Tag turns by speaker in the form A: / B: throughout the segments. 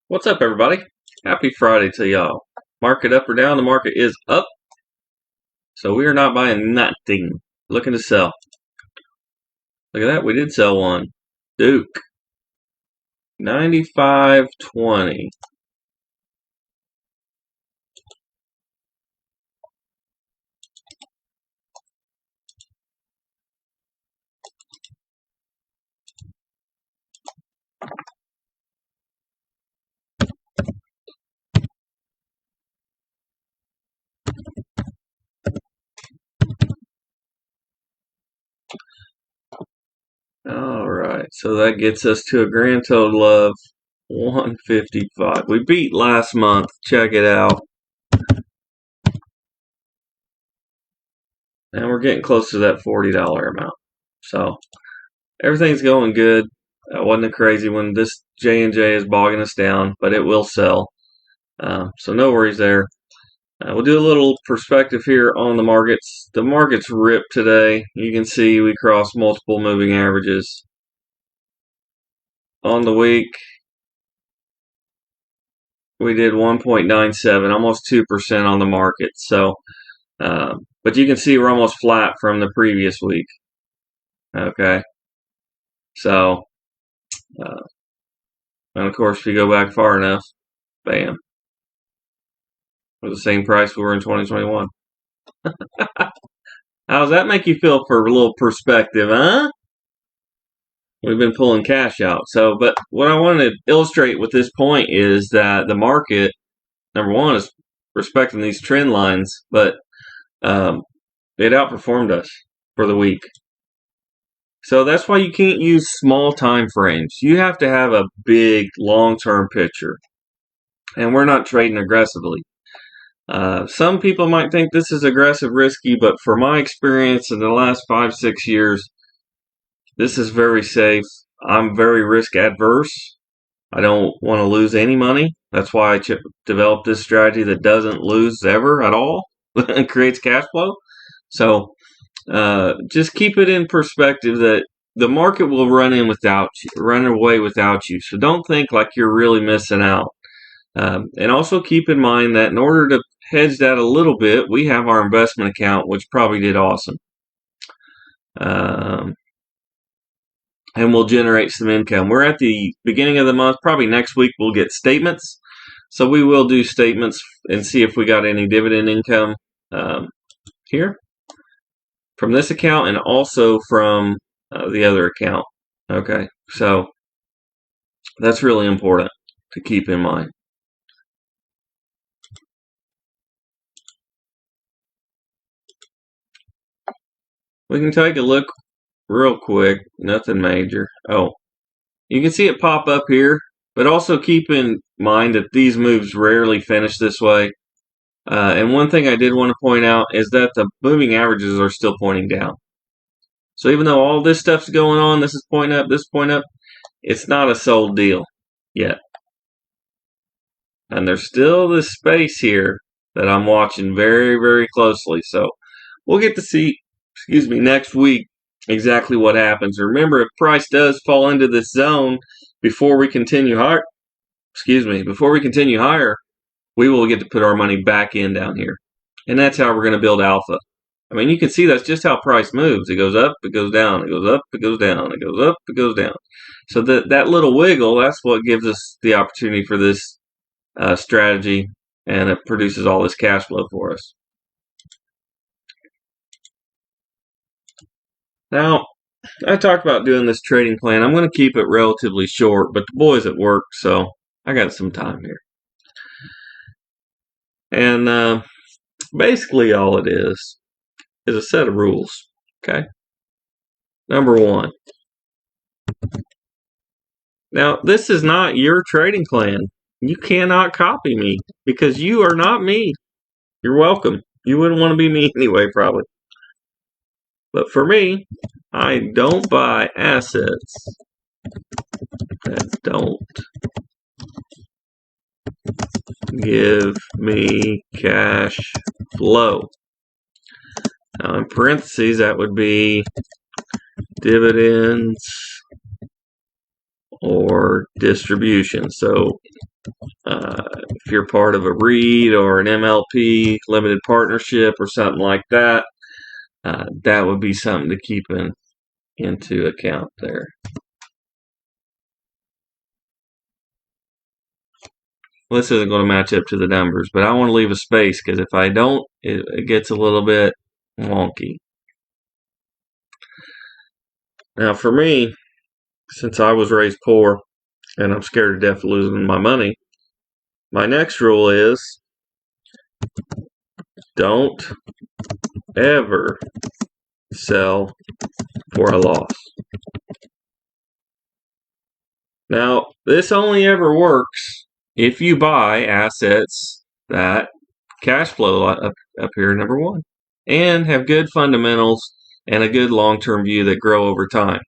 A: What's up, everybody? Happy Friday to y'all. Market up or down? The market is up, so we are not buying nothing. Looking to sell. Look at that, we did sell one. Duke, 95.20. Alright, so that gets us to a grand total of 155. We beat last month. Check it out. And we're getting close to that $40 amount. So, everything's going good. That wasn't a crazy one. This J&J is bogging us down, but it will sell. So no worries there. We'll do a little perspective here on the markets. The market's ripped today. You can see we crossed multiple moving averages. On the week, we did 1.97, almost 2% on the market. So, but you can see we're almost flat from the previous week. Okay. So, and of course, if you go back far enough, bam. We're the same price we were in 2021. How does that make you feel for a little perspective, huh? We've been pulling cash out. So, but what I want to illustrate with this point is that the market, number one, is respecting these trend lines, but it outperformed us for the week. So that's why you can't use small time frames. You have to have a big long-term picture. And we're not trading aggressively. Some people might think this is aggressive, risky, but for my experience in the last 5-6 years, this is very safe. I'm very risk adverse. I don't want to lose any money. That's why I developed this strategy that doesn't lose ever at all and creates cash flow. So just keep it in perspective that the market will run away without you. So don't think like you're really missing out. And also keep in mind that in order to hedge that a little bit, we have our investment account, which probably did awesome. And we'll generate some income. We're at the beginning of the month. Probably next week we'll get statements. So we will do statements and see if we got any dividend income here from this account and also from the other account. Okay, so that's really important to keep in mind. We can take a look real quick, nothing major. Oh, you can see it pop up here, but also keep in mind that these moves rarely finish this way. And one thing I did want to point out is that the moving averages are still pointing down. So even though all this stuff's going on, this is pointing up, this is pointing up, it's not a sold deal yet. And there's still this space here that I'm watching very, very closely. So we'll get to see, next week exactly what happens. Remember, if price does fall into this zone before we continue higher, we will get to put our money back in down here. And that's how we're going to build alpha. I mean, you can see that's just how price moves. It goes up, it goes down, it goes up, it goes down, it goes up, it goes down. So that little wiggle, that's what gives us the opportunity for this strategy, and it produces all this cash flow for us. Now, I talked about doing this trading plan. I'm going to keep it relatively short, but the boys at work, so I got some time here. And basically all it is a set of rules, okay? Number one. Now, this is not your trading plan. You cannot copy me because you are not me. You're welcome. You wouldn't want to be me anyway, probably. But for me, I don't buy assets that don't give me cash flow. Now, in parentheses, that would be dividends or distribution. So If you're part of a REIT or an MLP, limited partnership, or something like that, that would be something to keep into account there. Well, this isn't going to match up to the numbers, but I want to leave a space because if I don't, it gets a little bit wonky. Now, for me, since I was raised poor and I'm scared to death of losing my money, my next rule is don't ever sell for a loss. Now, this only ever works if you buy assets that cash flow up here, number one, and have good fundamentals and a good long-term view that grow over time.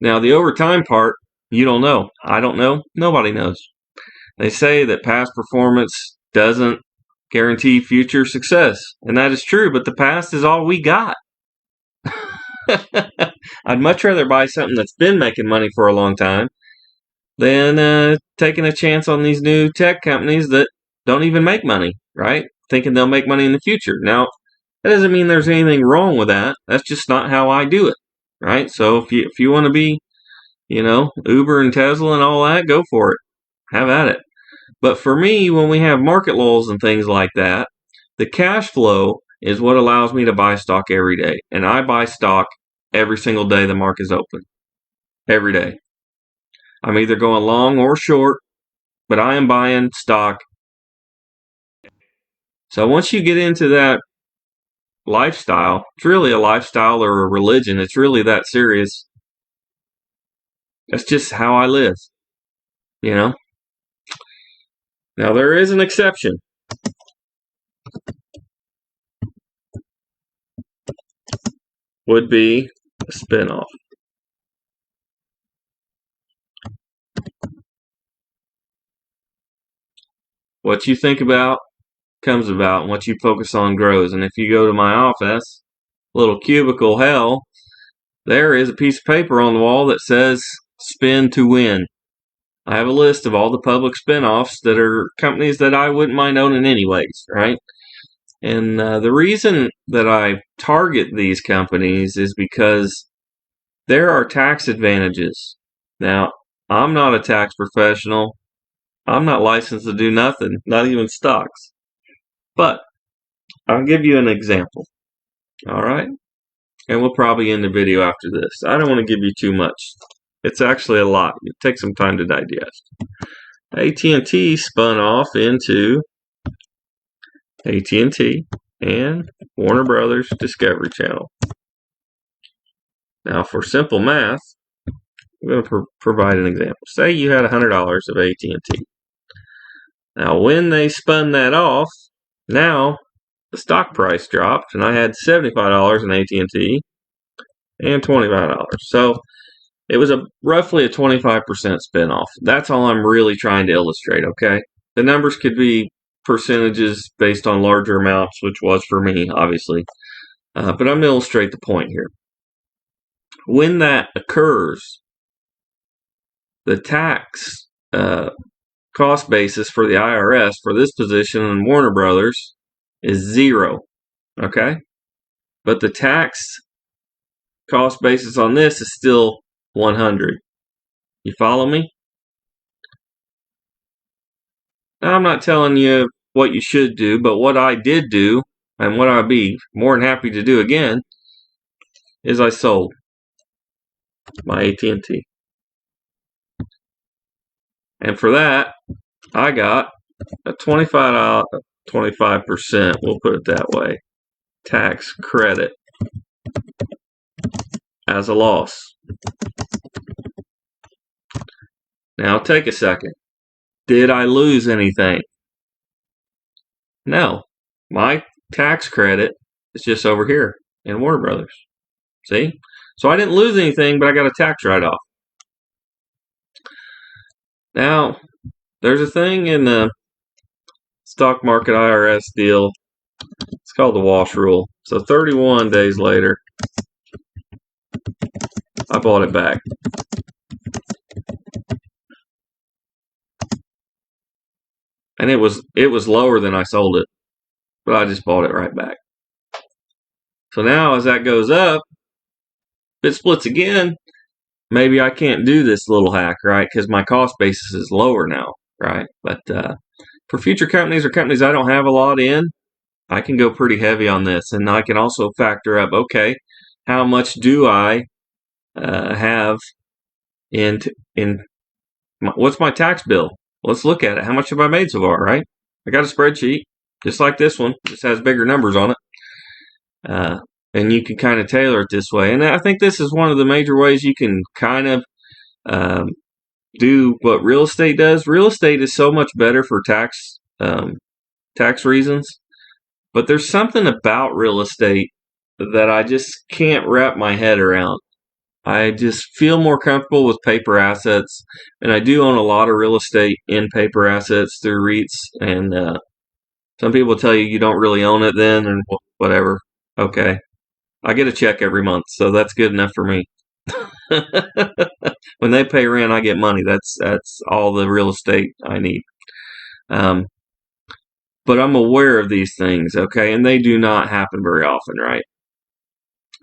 A: Now, the over time part, you don't know. I don't know. Nobody knows. They say that past performance doesn't guarantee future success, and that is true, but the past is all we got. I'd much rather buy something that's been making money for a long time than taking a chance on these new tech companies that don't even make money, right? Thinking they'll make money in the future. Now, that doesn't mean there's anything wrong with that. That's just not how I do it, right? So if you want to be, Uber and Tesla and all that, go for it. Have at it. But for me, when we have market lulls and things like that, the cash flow is what allows me to buy stock every day. And I buy stock every single day the market is open. Every day. I'm either going long or short, but I am buying stock. So once you get into that lifestyle, it's really a lifestyle or a religion. It's really that serious. That's just how I live, Now, there is an exception. Would be a spinoff. What you think about comes about, and what you focus on grows. And if you go to my office, little cubicle hell, there is a piece of paper on the wall that says spin to win. I have a list of all the public spinoffs that are companies that I wouldn't mind owning anyways, right? And the reason that I target these companies is because there are tax advantages. Now, I'm not a tax professional. I'm not licensed to do nothing, not even stocks. But I'll give you an example. All right? And we'll probably end the video after this. I don't want to give you too much. It's actually a lot. It takes some time to digest. AT&T spun off into AT&T and Warner Brothers Discovery Channel. Now, for simple math, I'm going to provide an example. Say you had $100 of AT&T. Now, when they spun that off, now the stock price dropped, and I had $75 in AT&T and $25. So it was roughly a 25% spinoff. That's all I'm really trying to illustrate, okay? The numbers could be percentages based on larger amounts, which was for me, obviously. But I'm going to illustrate the point here. When that occurs, the tax cost basis for the IRS for this position in Warner Brothers is 0, okay? But the tax cost basis on this is still 100. You follow me? Now, I'm not telling you what you should do, but what I did do, and what I'd be more than happy to do again, is I sold my AT&T. And for that, I got a 25%, we'll put it that way, tax credit as a loss. Now, take a second. Did I lose anything? No. My tax credit is just over here in Warner Brothers. See? So I didn't lose anything, but I got a tax write-off. Now, there's a thing in the stock market IRS deal. It's called the wash rule. So 31 days later, I bought it back. and it was lower than I sold it, but I just bought it right back. So now as that goes up, if it splits again, maybe I can't do this little hack, right? Because my cost basis is lower now, right? But for future companies or companies I don't have a lot in, I can go pretty heavy on this, and I can also factor up, okay, how much do I have in what's my tax bill? Let's look at it. How much have I made so far, right? I got a spreadsheet, just like this one. Just has bigger numbers on it. And you can kind of tailor it this way. And I think this is one of the major ways you can kind of do what real estate does. Real estate is so much better for tax reasons. But there's something about real estate that I just can't wrap my head around. I just feel more comfortable with paper assets, and I do own a lot of real estate in paper assets through REITs. And some people tell you don't really own it then, and whatever. Okay, I get a check every month, so that's good enough for me. When they pay rent, I get money. That's all the real estate I need. But I'm aware of these things, okay, and they do not happen very often, right?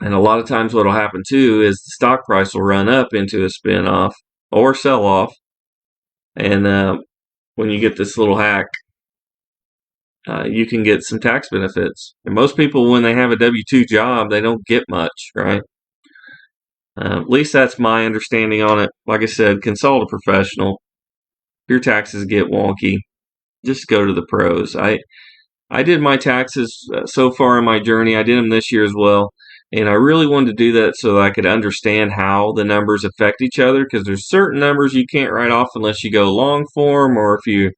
A: And a lot of times what will happen too is the stock price will run up into a spin-off or sell-off. And when you get this little hack, you can get some tax benefits. And most people, when they have a W-2 job, they don't get much, right? At least that's my understanding on it. Like I said, consult a professional. If your taxes get wonky, just go to the pros. I did my taxes so far in my journey. I did them this year as well. And I really wanted to do that so that I could understand how the numbers affect each other, because there's certain numbers you can't write off unless you go long form, or if you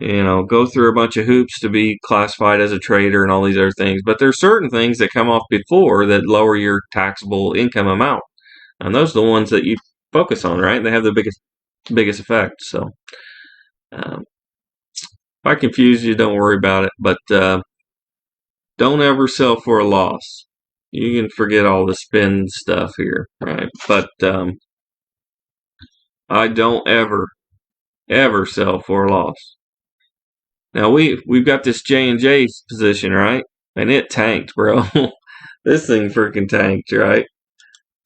A: go through a bunch of hoops to be classified as a trader and all these other things. But there's certain things that come off before that lower your taxable income amount. And those are the ones that you focus on, right? They have the biggest effect. So if I confuse you, don't worry about it. But don't ever sell for a loss. You can forget all the spin stuff here, right? But I don't ever sell for a loss. Now we've got this J&J position, right? And it tanked, bro. This thing freaking tanked, right?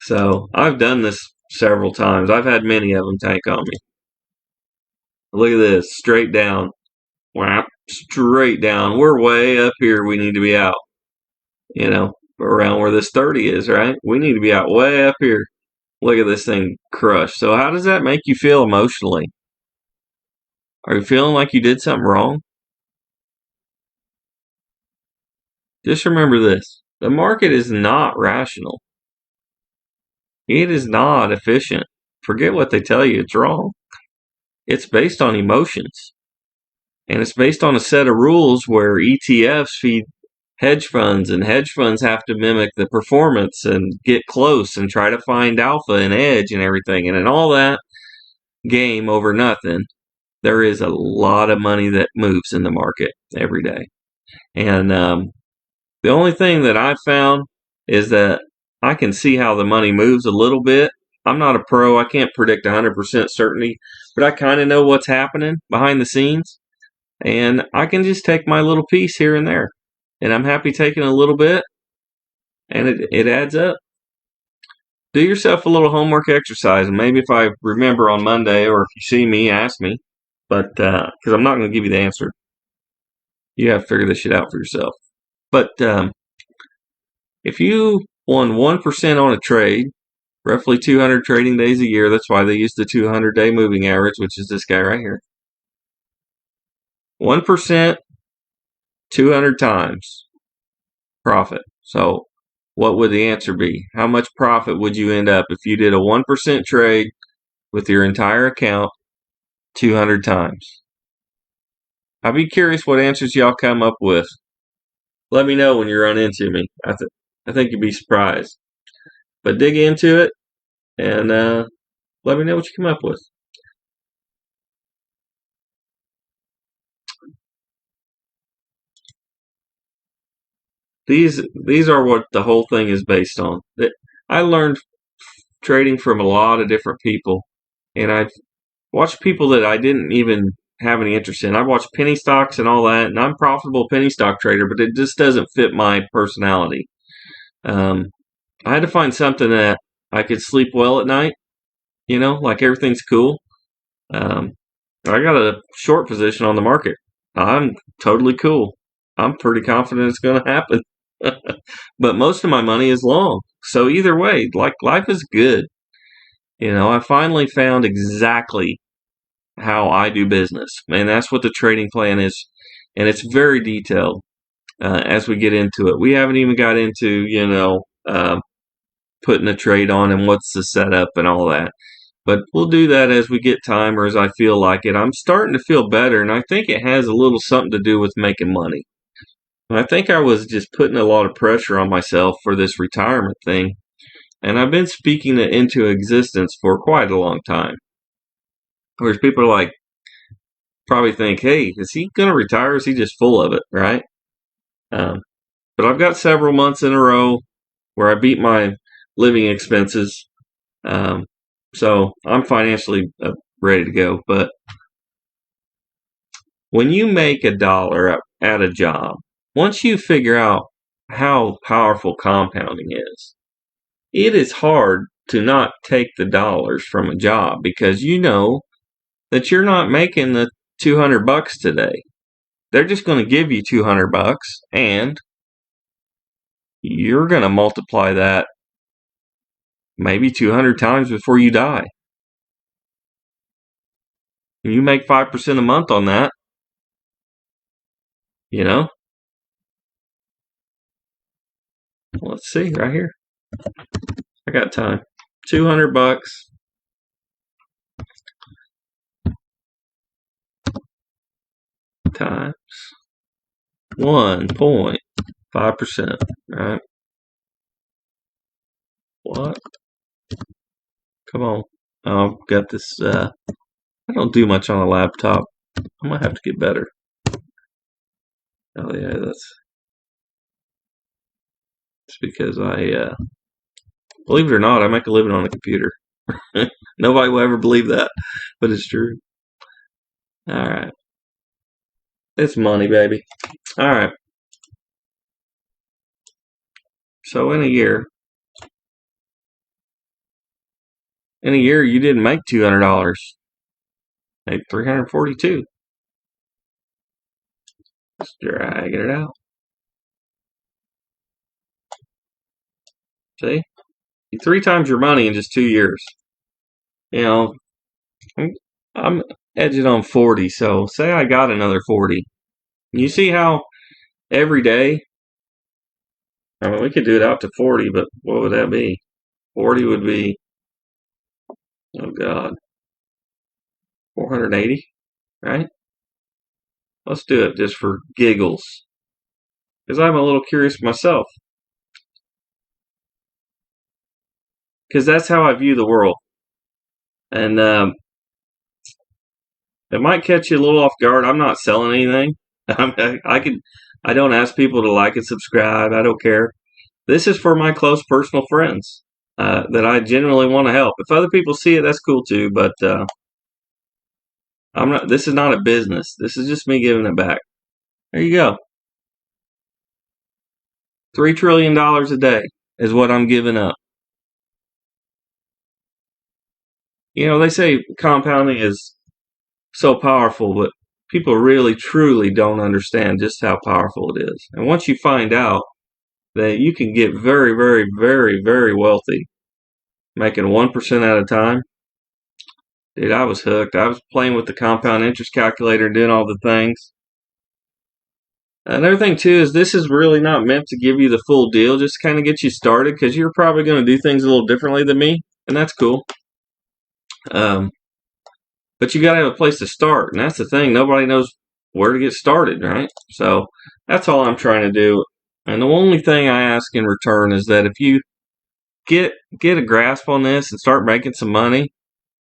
A: So I've done this several times. I've had many of them tank on me. Look at this, straight down. Wow, straight down. We're way up here. We need to be out. Around where this 30 is, right? We need to be out way up here. Look at this thing crushed. So how does that make you feel emotionally? Are you feeling like you did something wrong? Just remember this. The market is not rational. It is not efficient. Forget what they tell you. It's wrong. It's based on emotions. And it's based on a set of rules where ETFs feed hedge funds, and hedge funds have to mimic the performance and get close and try to find alpha and edge and everything. And in all that game over nothing, there is a lot of money that moves in the market every day. And the only thing that I've found is that I can see how the money moves a little bit. I'm not a pro. I can't predict 100% certainty, but I kind of know what's happening behind the scenes. And I can just take my little piece here and there. And I'm happy taking a little bit, and it adds up. Do yourself a little homework exercise, and maybe if I remember on Monday, or if you see me, ask me. But because I'm not going to give you the answer, you have to figure this shit out for yourself. But if you won 1% on a trade, roughly 200 trading days a year, that's why they use the 200-day moving average, which is this guy right here. 1%, 200 times profit. So what would the answer be? How much profit would you end up if you did a 1% trade with your entire account 200 times? I'd be curious what answers y'all come up with. Let me know when you run into me. I think you'd be surprised. But dig into it and let me know what you come up with. These are what the whole thing is based on. I learned trading from a lot of different people, and I've watched people that I didn't even have any interest in. I watch penny stocks and all that, and I'm a profitable penny stock trader, but it just doesn't fit my personality. I had to find something that I could sleep well at night, like everything's cool. I got a short position on the market. I'm totally cool. I'm pretty confident it's going to happen. But most of my money is long. So either way, like life is good. I finally found exactly how I do business. And that's what the trading plan is. And it's very detailed as we get into it. We haven't even got into, putting a trade on and what's the setup and all that. But we'll do that as we get time or as I feel like it. I'm starting to feel better, and I think it has a little something to do with making money. And I think I was just putting a lot of pressure on myself for this retirement thing, and I've been speaking it into existence for quite a long time. Whereas people are like, probably think, hey, is he going to retire or is he just full of it, right? But I've got several months in a row where I beat my living expenses. So I'm financially ready to go. But when you make $1 at a job, once you figure out how powerful compounding is, it is hard to not take the dollars from a job because you know that you're not making the $200 today. They're just going to give you $200 and you're going to multiply that maybe 200 times before you die. You make 5% a month on that, Let's see right here. I got time. $200 times 1.5%, right? What? Come on. Oh, I've got this. I don't do much on a laptop. I might have to get better. Oh, yeah, that's because I, believe it or not, I make a living on a computer. Nobody will ever believe that, but it's true. All right. It's money, baby. All right. So in a year, you didn't make $200. Made $342. Just dragging it out. See? 3 times your money in just 2 years. I'm edging on 40, so say I got another 40. You see how every day, I mean, we could do it out to 40, but what would that be? 40 would be, oh God, 480, right? Let's do it just for giggles, because I'm a little curious myself. Because that's how I view the world. And it might catch you a little off guard. I'm not selling anything. I don't ask people to like and subscribe. I don't care. This is for my close personal friends that I genuinely want to help. If other people see it, that's cool too. But I'm not. This is not a business. This is just me giving it back. There you go. $3 trillion a day is what I'm giving up. They say compounding is so powerful, but people really, truly don't understand just how powerful it is. And once you find out that you can get very, very, very, very wealthy making 1% at a time, dude, I was hooked. I was playing with the compound interest calculator and doing all the things. Another thing, too, is this is really not meant to give you the full deal, just kind of get you started, because you're probably going to do things a little differently than me, and that's cool. But you got to have a place to start, and that's the thing. Nobody knows where to get started, right? So that's all I'm trying to do. And the only thing I ask in return is that if you get a grasp on this and start making some money,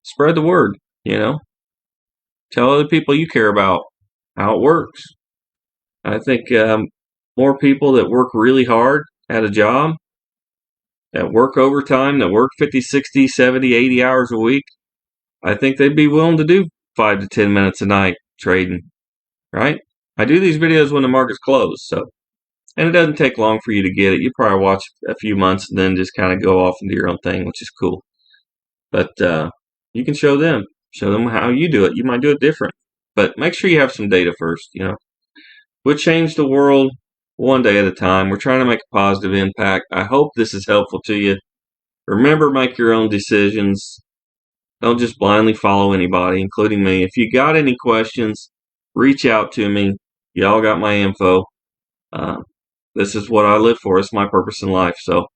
A: spread the word, Tell other people you care about how it works. I think more people that work really hard at a job, that work overtime, that work 50, 60, 70, 80 hours a week, I think they'd be willing to do 5 to 10 minutes a night trading, right? I do these videos when the market's closed, so, and it doesn't take long for you to get it. You probably watch a few months and then just kind of go off and do your own thing, which is cool. But you can show them how you do it. You might do it different, but make sure you have some data first. We'll change the world one day at a time. We're trying to make a positive impact. I hope this is helpful to you. Remember, make your own decisions. Don't just blindly follow anybody, including me. If you got any questions, reach out to me. Y'all got my info. This is what I live for. It's my purpose in life. So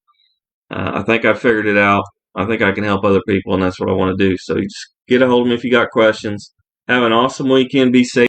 A: I think I figured it out. I think I can help other people, and that's what I want to do. So you just get a hold of me if you got questions. Have an awesome weekend. Be safe.